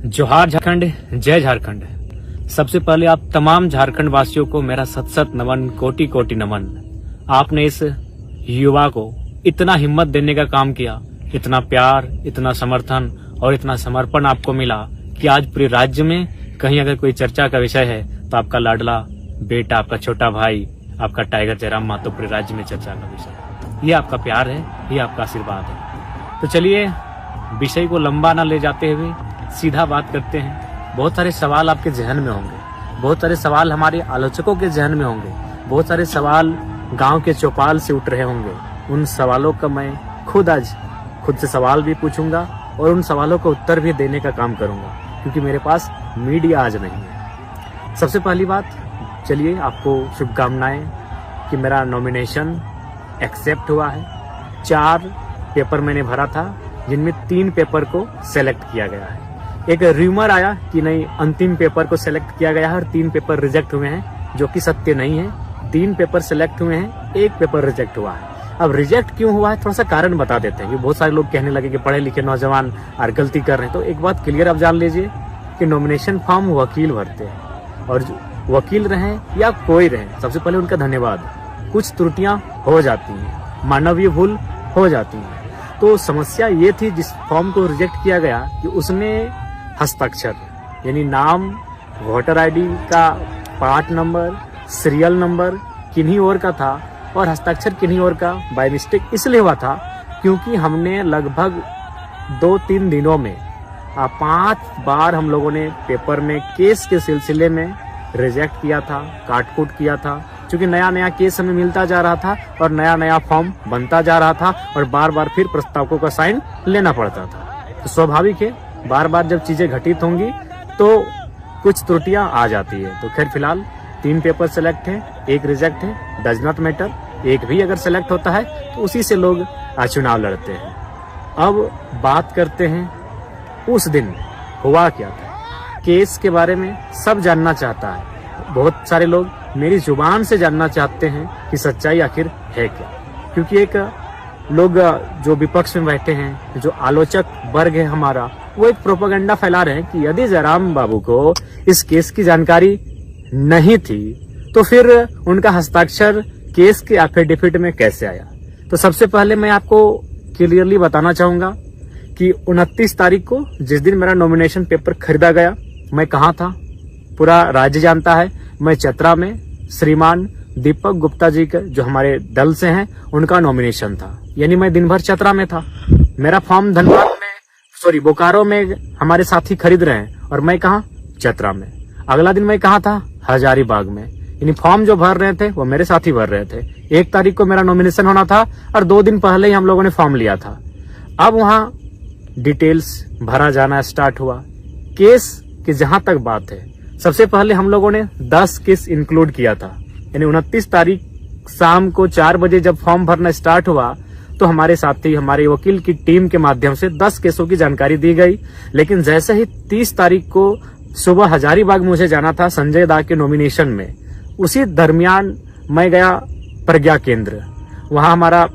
जोहार झारखंड, जय झारखंड। सबसे पहले आप तमाम झारखंड वासियों को मेरा सत सत नमन, कोटि कोटि नमन। आपने इस युवा को इतना हिम्मत देने का काम किया, इतना प्यार, इतना समर्थन और इतना समर्पण आपको मिला कि आज पूरे राज्य में कहीं अगर कोई चर्चा का विषय है तो आपका लाडला बेटा, आपका छोटा भाई, आपका टाइगर जयराम महतो पूरे राज्य में चर्चा का विषय है। ये आपका प्यार है, ये आपका आशीर्वाद है। तो चलिए विषय को लंबा ना ले जाते हुए सीधा बात करते हैं। बहुत सारे सवाल आपके जहन में होंगे, बहुत सारे सवाल हमारे आलोचकों के जहन में होंगे, बहुत सारे सवाल गांव के चौपाल से उठ रहे होंगे। उन सवालों का मैं आज खुद से सवाल भी पूछूंगा और उन सवालों का उत्तर भी देने का काम करूंगा, क्योंकि मेरे पास मीडिया आज नहीं है। सबसे पहली बात, चलिए आपको शुभकामनाएं कि मेरा नॉमिनेशन एक्सेप्ट हुआ है। 4 पेपर मैंने भरा था, जिनमें 3 पेपर को सेलेक्ट किया गया है। एक र्यूमर आया कि नहीं, अंतिम पेपर को सेलेक्ट किया गया है और 3 पेपर रिजेक्ट हुए हैं, जो कि सत्य नहीं है। 3 पेपर सेलेक्ट हुए हैं, 1 पेपर रिजेक्ट हुआ है। अब रिजेक्ट क्यों हुआ है, थोड़ा सा कारण बता देते हैं। बहुत सारे लोग कहने लगे कि पढ़े लिखे नौजवान और गलती कर रहे हैं। तो एक बात क्लियर आप जान लीजिए कि नॉमिनेशन फॉर्म वकील भरते हैं, और जो वकील रहे या कोई रहे, सबसे पहले उनका धन्यवाद। कुछ त्रुटियां हो जाती हैं, मानवीय भूल हो जाती है। तो समस्या ये थी जिस फॉर्म को रिजेक्ट किया गया कि उसमें हस्ताक्षर यानी नाम, वोटर आईडी का पार्ट नंबर, सीरियल नंबर किन्हीं और का था और हस्ताक्षर किन्हीं और का बाय मिस्टेक इसलिए हुआ था क्योंकि हमने लगभग 2-3 दिनों में 5 बार हम लोगों ने पेपर में केस के सिलसिले में रिजेक्ट किया था, काट-कूट किया था। क्योंकि नया नया केस हमें मिलता जा रहा था और नया नया फॉर्म बनता जा रहा था और बार बार फिर प्रस्तावकों का साइन लेना पड़ता था। तो स्वाभाविक है, बार बार जब चीजें घटित होंगी तो कुछ त्रुटियां आ जाती है। तो खैर फिलहाल 3 पेपर सेलेक्ट है, 1 रिजेक्ट है, डज नॉट मैटर। 1 भी अगर सेलेक्ट होता है तो उसी से लोग चुनाव लड़ते हैं। अब बात करते हैं उस दिन हुआ क्या था। केस के बारे में सब जानना चाहता है, बहुत सारे लोग मेरी जुबान से जानना चाहते हैं कि सच्चाई आखिर है क्या। क्योंकि एक लोग जो विपक्ष में बैठे हैं, जो आलोचक वर्ग है हमारा, वो एक प्रोपेगेंडा फैला रहे हैं कि यदि जयराम बाबू को इस केस की जानकारी नहीं थी तो फिर उनका हस्ताक्षर केस के एफिडेविट में कैसे आया। तो सबसे पहले मैं आपको क्लियरली बताना चाहूंगा कि 29 तारीख को जिस दिन मेरा नॉमिनेशन पेपर खरीदा गया, मैं कहाँ था पूरा राज्य जानता है। मैं चतरा में श्रीमान दीपक गुप्ता जी के, जो हमारे दल से हैं, उनका नॉमिनेशन था। यानी मैं दिन भर चतरा में था। मेरा फॉर्म धनबाद में, बोकारो में हमारे साथी खरीद रहे हैं और मैं कहा, चतरा में। अगला दिन मैं कहा था, हजारीबाग में। यानी फॉर्म जो भर रहे थे वो मेरे साथी भर रहे थे। 1 तारीख को मेरा नॉमिनेशन होना था और 2 दिन पहले ही हम लोगों ने फॉर्म लिया था। अब वहां डिटेल्स भरा जाना स्टार्ट हुआ। केस की जहां तक बात है, सबसे पहले हम लोगों ने 10 केस इंक्लूड किया था। यानी 29 तारीख शाम को 4 बजे जब फॉर्म भरना स्टार्ट हुआ तो हमारे साथी, हमारे वकील की टीम के माध्यम से 10 केसों की जानकारी दी गई। लेकिन जैसे ही 30 तारीख को सुबह हजारीबाग मुझे जाना था संजय दा के नॉमिनेशन में, उसी दरमियान मैं गया प्रज्ञा केंद्र। वहां हमारा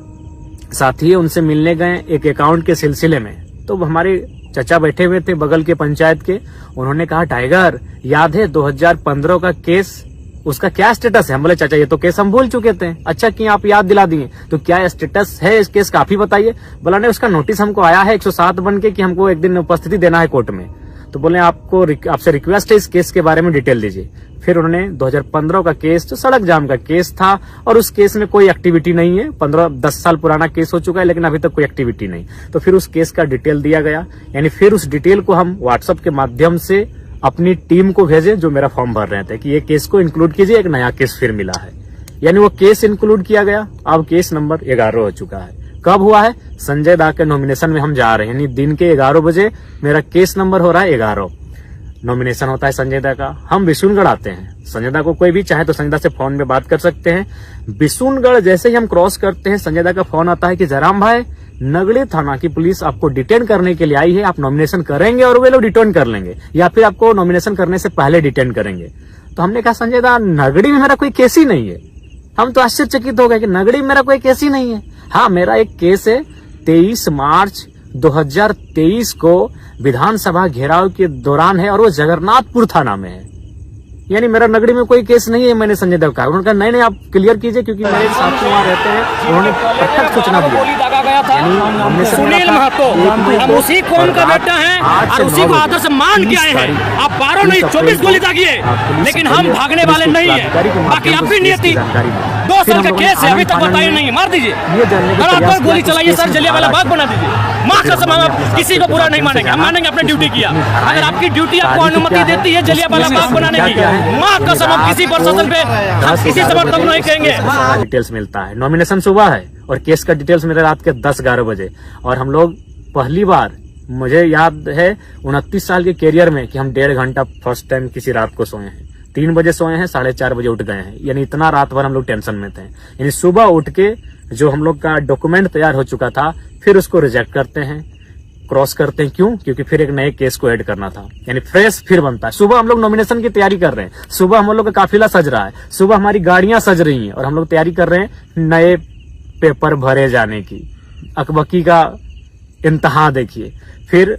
साथी है, उनसे मिलने गए एक अकाउंट के सिलसिले में। तो हमारे चचा बैठे हुए थे बगल के पंचायत के। उन्होंने कहा, टाइगर याद है 2015 का केस, उसका क्या स्टेटस है? हम बोले, चाचा ये तो केस हम भूल चुके थे। अच्छा कि आप याद दिला दिए, तो क्या स्टेटस है इस केस का, आप ही बताइए। बोला नहीं, उसका नोटिस हमको आया है 107 बन के कि हमको एक दिन उपस्थिति देना है कोर्ट में। तो बोले आपसे रिक्वेस्ट है इस केस के बारे में डिटेल दीजिए। फिर उन्होंने 2015 का केस, जो सड़क जाम का केस था, और उस केस में कोई एक्टिविटी नहीं है। 15-10 साल पुराना केस हो चुका है, लेकिन अभी तक कोई एक्टिविटी नहीं। तो फिर उस केस का डिटेल दिया गया। यानी फिर उस डिटेल को हम व्हाट्सएप के माध्यम से अपनी टीम को भेजे जो मेरा फॉर्म भर रहे थे कि ये केस को इंक्लूड कीजिए, एक नया केस फिर मिला है। यानी वो केस इंक्लूड किया गया। अब केस नंबर 11 हो चुका है। कब हुआ है? संजय दा के नॉमिनेशन में हम जा रहे हैं, यानी दिन के 11 बजे मेरा केस नंबर हो रहा है 11। नॉमिनेशन होता है संजय दा का। हम बिशुनगढ़ आते हैं। संजय दा को कोई भी चाहे तो संजय दा से फोन में बात कर सकते हैं। बिशुनगढ़ जैसे ही हम क्रॉस करते हैं, संजय दा का फोन आता है कि जयराम भाई, नगड़ी थाना की पुलिस आपको डिटेन करने के लिए आई है, आप नॉमिनेशन करेंगे और वे लोग डिटेन कर लेंगे, या फिर आपको नॉमिनेशन करने से पहले डिटेन करेंगे। तो हमने कहा, संजय दा, नगड़ी में मेरा कोई केस ही नहीं है। हम तो आश्चर्यचकित हो गए कि नगड़ी में मेरा कोई केस ही नहीं है। हाँ, मेरा एक केस है 23 मार्च 2023 को विधानसभा घेराव के दौरान है और वो जगन्नाथपुर थाना में है। यानी मेरा नगरी में कोई केस नहीं है। मैंने संजय देव का उन्होंने कहा नहीं आप क्लियर कीजिए, क्योंकि मेरे साथी वहाँ रहते हैं, उन्होंने प्रत्यक्ष सूचना दिया। सुनील महतो हम उसी कौन का बेटा है और उसी को आदर्श मान के आए हैं। आप 12 नहीं 24 गोली दागिए, लेकिन हम भागने वाले नहीं है। बाकी आपकी नियति 2 साल का केस है, अभी तक बताइए नहीं, मार दीजिए, बराबर गोली चलाइए सर, जलियांवाला बाग बना दीजिए। माँ कसम हम किसी को बुरा नहीं मानेंगे, हम मानेंगे अपनी ड्यूटी किया। अगर आपकी ड्यूटी आपको अनुमति देती है जलियांवाला बाग बनाने की, माँ कसम हम किसी प्रशासन पे किसी समर्थन नहीं करेंगे। डिटेल्स मिलता है, नॉमिनेशन सुबह है और केस का डिटेल्स मिले रात के 10-11 बजे। और हम लोग पहली बार, मुझे याद है 29 साल के कैरियर में, कि हम 1.5 घंटा फर्स्ट टाइम किसी रात को सोए हैं। 3 बजे सोए हैं, 4:30 बजे उठ गए हैं। यानी इतना रात भर हम लोग टेंशन में थे। यानी सुबह उठ के जो हम लोग का डॉक्यूमेंट तैयार हो चुका था, फिर उसको रिजेक्ट करते हैं, क्रॉस करते हैं। क्यों? क्योंकि फिर एक नए केस को ऐड करना था, यानी फ्रेश फिर बनता है। सुबह हम लोग नॉमिनेशन की तैयारी कर रहे हैं, सुबह हम लोग का काफिला सज रहा है, सुबह हमारी गाड़ियां सज रही हैं और हम लोग तैयारी कर रहे हैं नए पेपर भरे जाने की। अकबकी का इंतहा देखिए, फिर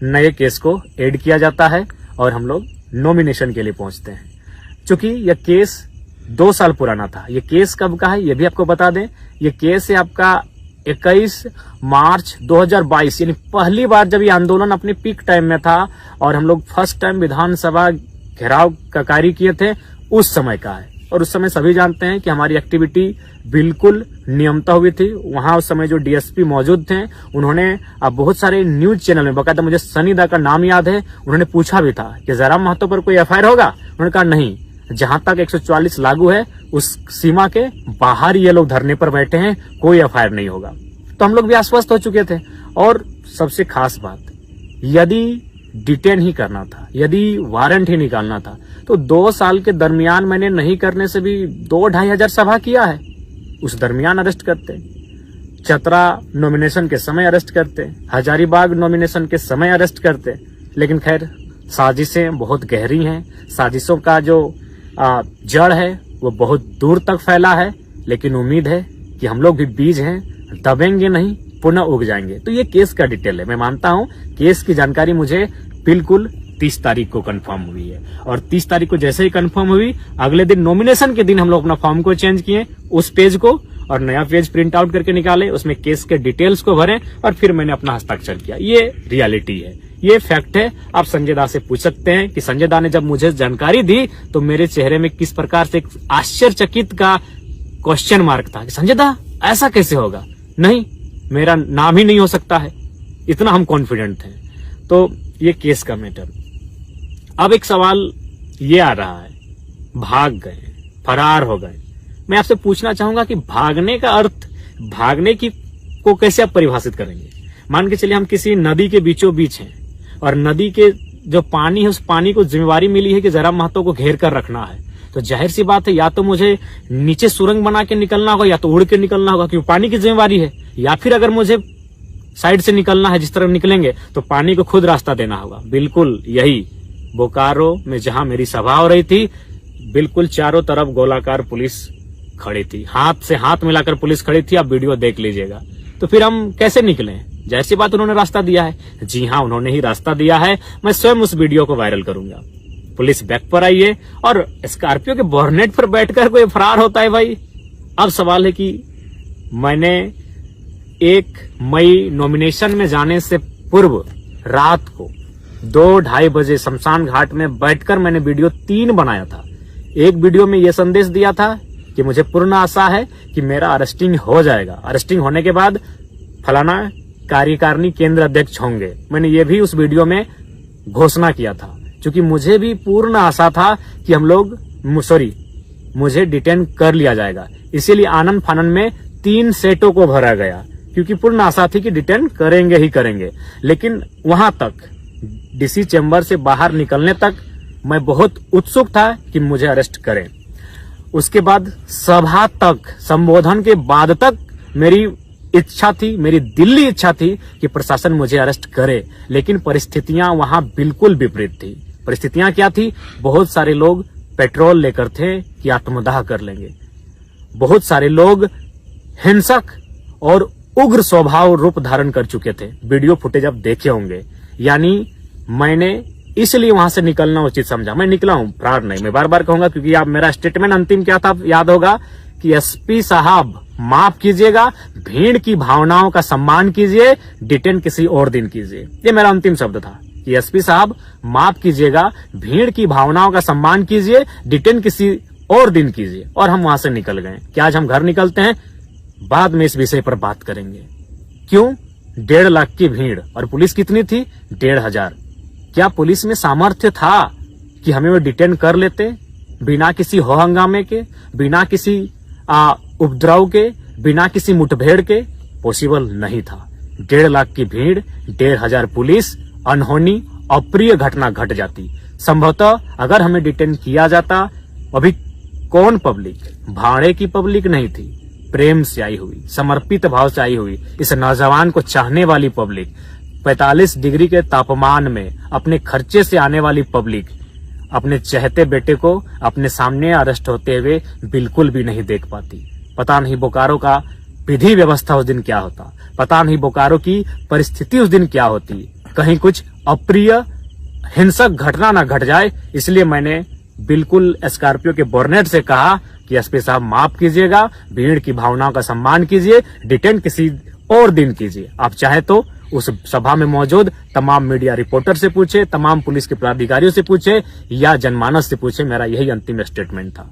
नए केस को ऐड किया जाता है और हम लोग नॉमिनेशन के लिए पहुंचते हैं। चूंकि यह केस 2 साल पुराना था। ये केस कब का है ये भी आपको बता दें। ये केस है आपका 21 मार्च 2022, यानी पहली बार जब ये आंदोलन अपने पीक टाइम में था और हम लोग फर्स्ट टाइम विधानसभा घेराव का कार्य किए थे, उस समय का है। और उस समय सभी जानते हैं कि हमारी एक्टिविटी बिल्कुल नियमता हुई थी। वहां उस समय जो डीएसपी मौजूद थे, उन्होंने अब बहुत सारे न्यूज चैनल में, बकायदा मुझे सनी दा का नाम याद है, उन्होंने पूछा भी था कि जयराम महतो पर कोई एफआईआर होगा। उन्होंने कहा नहीं, जहां तक 144 लागू है उस सीमा के बाहर ये लोग धरने पर बैठे हैं, कोई एफआईआर नहीं होगा। तो हम लोग भी आश्वस्त हो चुके थे। और सबसे खास बात, यदि डिटेन ही करना था, यदि वारंट ही निकालना था, तो 2 साल के दरमियान मैंने नहीं करने से भी 2-2.5 हजार सभा किया है। उस दरमियान अरेस्ट करते, चतरा नॉमिनेशन के समय अरेस्ट करते, हजारीबाग नॉमिनेशन के समय अरेस्ट करते। लेकिन खैर, साजिशें बहुत गहरी हैं, साजिशों का जो जड़ है वो बहुत दूर तक फैला है। लेकिन उम्मीद है कि हम लोग भी बीज हैं, दबेंगे नहीं, पुनः उग जाएंगे। तो ये केस का डिटेल है। मैं मानता हूं केस की जानकारी मुझे बिल्कुल 30 तारीख को कंफर्म हुई है। और 30 तारीख को जैसे ही कंफर्म हुई, अगले दिन नॉमिनेशन के दिन हम लोग अपना फॉर्म को चेंज किए, उस पेज को, और नया पेज प्रिंट आउट करके निकाले, उसमें केस के डिटेल्स को भरे और फिर मैंने अपना हस्ताक्षर किया। ये रियलिटी है, ये फैक्ट है। आप संजय दा से पूछ सकते हैं कि संजय दा ने जब मुझे जानकारी दी तो मेरे चेहरे में किस प्रकार से एक आश्चर्यचकित का क्वेश्चन मार्क था कि संजय दा ऐसा कैसे होगा, नहीं मेरा नाम ही नहीं हो सकता है, इतना हम कॉन्फिडेंट थे। तो ये केस का मैटर। अब एक सवाल ये आ रहा है, भाग गए, फरार हो गए। मैं आपसे पूछना चाहूंगा कि भागने का अर्थ, भागने की को कैसे आप परिभाषित करेंगे? मान के चलिए हम किसी नदी के बीचों बीच हैं और नदी के जो पानी है, उस पानी को जिम्मेवारी मिली है कि जयराम महतो को घेर कर रखना है। तो जाहिर सी बात है, या तो मुझे नीचे सुरंग बना के निकलना होगा या तो उड़ के निकलना होगा, क्योंकि पानी की जिम्मेवारी है। या फिर अगर मुझे साइड से निकलना है, जिस तरह निकलेंगे, तो पानी को खुद रास्ता देना होगा। बिल्कुल यही बोकारो में जहां मेरी सभा हो रही थी, बिल्कुल चारों तरफ गोलाकार पुलिस खड़ी थी, हाथ से हाथ मिलाकर पुलिस खड़ी थी। आप वीडियो देख लीजिएगा। तो फिर हम कैसे निकले? जाहिर सी बात, उन्होंने रास्ता दिया है। जी हाँ, उन्होंने ही रास्ता दिया है। मैं स्वयं उस वीडियो को वायरल करूंगा। पुलिस बैक पर आई है और स्कॉर्पियो के बोर्नेट पर बैठकर कोई फरार होता है भाई। अब सवाल है कि मैंने 1 मई नॉमिनेशन में जाने से पूर्व रात को 2-2:30 बजे शमशान घाट में बैठकर मैंने वीडियो 3 बनाया था। एक वीडियो में यह संदेश दिया था कि मुझे पूर्ण आशा है कि मेरा अरेस्टिंग हो जाएगा, अरेस्टिंग होने के बाद फलाना कार्यकारिणी केंद्र अध्यक्ष होंगे। मैंने ये भी उस वीडियो में घोषणा किया था, क्योंकि मुझे भी पूर्ण आशा था कि मुझे डिटेन कर लिया जाएगा। इसीलिए आनंद फानन में 3 सेटों को भरा गया, क्योंकि पूर्ण आशा थी कि डिटेन करेंगे ही करेंगे। लेकिन वहां तक, डीसी चैम्बर से बाहर निकलने तक मैं बहुत उत्सुक था कि मुझे अरेस्ट करें। उसके बाद सभा तक, संबोधन के बाद तक मेरी इच्छा थी, मेरी दिल्ली इच्छा थी कि प्रशासन मुझे अरेस्ट करे। लेकिन परिस्थितियां वहां बिल्कुल विपरीत थी। परिस्थितियां क्या थी? बहुत सारे लोग पेट्रोल लेकर थे कि आत्मदाह कर लेंगे। बहुत सारे लोग हिंसक और उग्र स्वभाव रूप धारण कर चुके थे। वीडियो फुटेज आप देखे होंगे। यानी मैंने इसलिए वहां से निकलना उचित समझा। मैं निकला हूं, फ्रॉड नहीं। मैं बार बार कहूंगा, क्योंकि आप मेरा स्टेटमेंट अंतिम क्या था याद होगा कि एसपी साहब माफ कीजिएगा, भीड़ की भावनाओं का सम्मान कीजिए, डिटेन किसी और दिन कीजिए। ये मेरा अंतिम शब्द था कि एसपी साहब माफ कीजिएगा, भीड़ की भावनाओं का सम्मान कीजिए, डिटेन किसी और दिन कीजिए। और हम वहां से निकल गए। क्या आज हम घर निकलते हैं? बाद में इस विषय पर बात करेंगे। क्यों? 1.5 लाख की भीड़ और पुलिस कितनी थी? 1,500। क्या पुलिस में सामर्थ्य था कि हमें वो डिटेन कर लेते बिना किसी हो हंगामे के, बिना किसी उपद्रव के, बिना किसी मुठभेड़ के? पॉसिबल नहीं था। 1.5 लाख की भीड़, 1,500 पुलिस, अनहोनी अप्रिय घटना घट जाती। संभवतः अगर हमें डिटेन किया जाता, अभी कौन पब्लिक, भाड़े की पब्लिक नहीं थी, प्रेम से आई हुई, समर्पित भाव से आई हुई, इस नौजवान को चाहने वाली पब्लिक, 45 डिग्री के तापमान में अपने खर्चे से आने वाली पब्लिक अपने चहते बेटे को अपने सामने अरेस्ट होते हुए बिल्कुल भी नहीं देख पाती। पता नहीं बोकारो का विधि व्यवस्था उस दिन क्या होता, पता नहीं बोकारो की परिस्थिति उस दिन क्या होती। कहीं कुछ अप्रिय हिंसक घटना न घट जाए, इसलिए मैंने बिल्कुल स्कॉर्पियो के बोर्नेट से कहा कि एसपी साहब माफ कीजिएगा, भीड़ की भावनाओं का सम्मान कीजिए, डिटेन किसी और दिन कीजिए। आप चाहे तो उस सभा में मौजूद तमाम मीडिया रिपोर्टर से पूछे, तमाम पुलिस के पदाधिकारियों से पूछे या जनमानस से पूछे। मेरा यही अंतिम स्टेटमेंट था,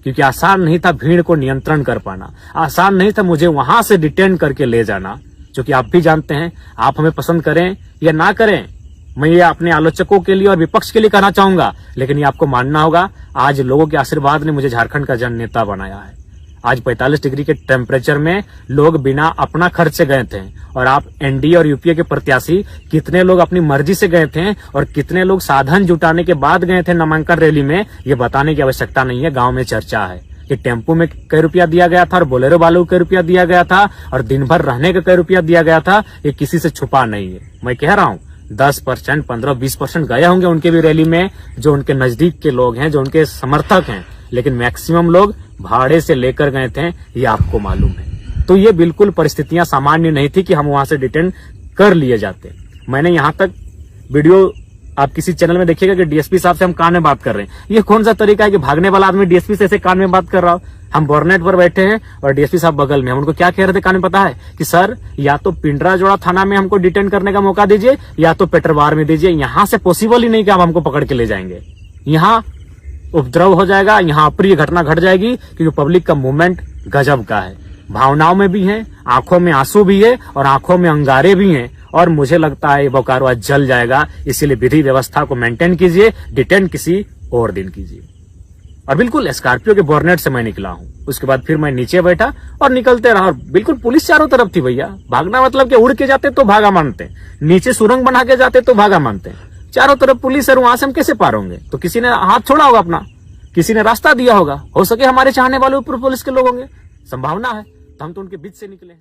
क्योंकि आसान नहीं था भीड़ को नियंत्रण कर पाना, आसान नहीं था मुझे वहां से डिटेन करके ले जाना। जो कि आप भी जानते हैं, आप हमें पसंद करें या ना करें, मैं ये अपने आलोचकों के लिए और विपक्ष के लिए कहना चाहूंगा, लेकिन ये आपको मानना होगा, आज लोगों के आशीर्वाद ने मुझे झारखंड का जन नेता बनाया है। आज 45 डिग्री के टेम्परेचर में लोग बिना अपना खर्च से गए थे, और आप एनडीए और यूपीए के प्रत्याशी कितने लोग अपनी मर्जी से गए थे और कितने लोग साधन जुटाने के बाद गए थे नामांकन रैली में, ये बताने की आवश्यकता नहीं है। गांव में चर्चा है कि टेम्पो में कई रुपया दिया गया था और बोलेरो वालों को कई रुपया दिया गया था और दिन भर रहने का कई रुपया दिया गया था। ये किसी से छुपा नहीं है। मैं कह रहा हूँ 10%, 15-20% गए होंगे उनके भी रैली में, जो उनके नजदीक के लोग हैं, जो उनके समर्थक हैं, लेकिन मैक्सिमम लोग भाड़े से लेकर गए थे, ये आपको मालूम है। तो ये बिल्कुल परिस्थितियां सामान्य नहीं थी कि हम वहां से डिटेन कर लिए जाते। मैंने यहाँ तक वीडियो आप किसी चैनल में देखिएगा कि डीएसपी साहब से हम कान में बात कर रहे हैं। ये कौन सा तरीका है कि भागने वाला आदमी डीएसपी से ऐसे कान में बात कर रहा हो? हम बोर्नेट पर बैठे हैं और डीएसपी साहब बगल में। हम उनको क्या कह रहे थे कान में पता है? कि सर या तो पिंडराजोड़ा थाना में हमको डिटेन करने का मौका दीजिए या तो पेटरवार में दीजिए। यहाँ से पॉसिबल ही नहीं कि आप हमको पकड़ के ले जाएंगे। यहाँ उपद्रव हो जाएगा, यहाँ अप्रिय घटना घट जाएगी, क्योंकि पब्लिक का मूवमेंट गजब का है। भावनाओं में भी है, आंखों में आंसू भी है और आंखों में अंगारे भी हैं। और मुझे लगता है बोकारो आज जल जाएगा। इसीलिए विधि व्यवस्था को मेंटेन कीजिए, डिटेन किसी और दिन कीजिए। और बिल्कुल स्कॉर्पियो के बोर्नेट से मैं निकला हूं। उसके बाद फिर मैं नीचे बैठा और निकलते रहा। बिल्कुल पुलिस चारों तरफ थी भैया। भागना मतलब कि उड़ के जाते तो भागा मानते, नीचे सुरंग बना के जाते तो भागा मानते। चारों तरफ पुलिस है, वहां से हम कैसे पार होंगे? तो किसी ने हाथ छोड़ा होगा अपना, किसी ने रास्ता दिया होगा। हो सके हमारे चाहने वाले ऊपर पुलिस के लोग होंगे, संभावना है। तो हम तो उनके बीच से निकले हैं।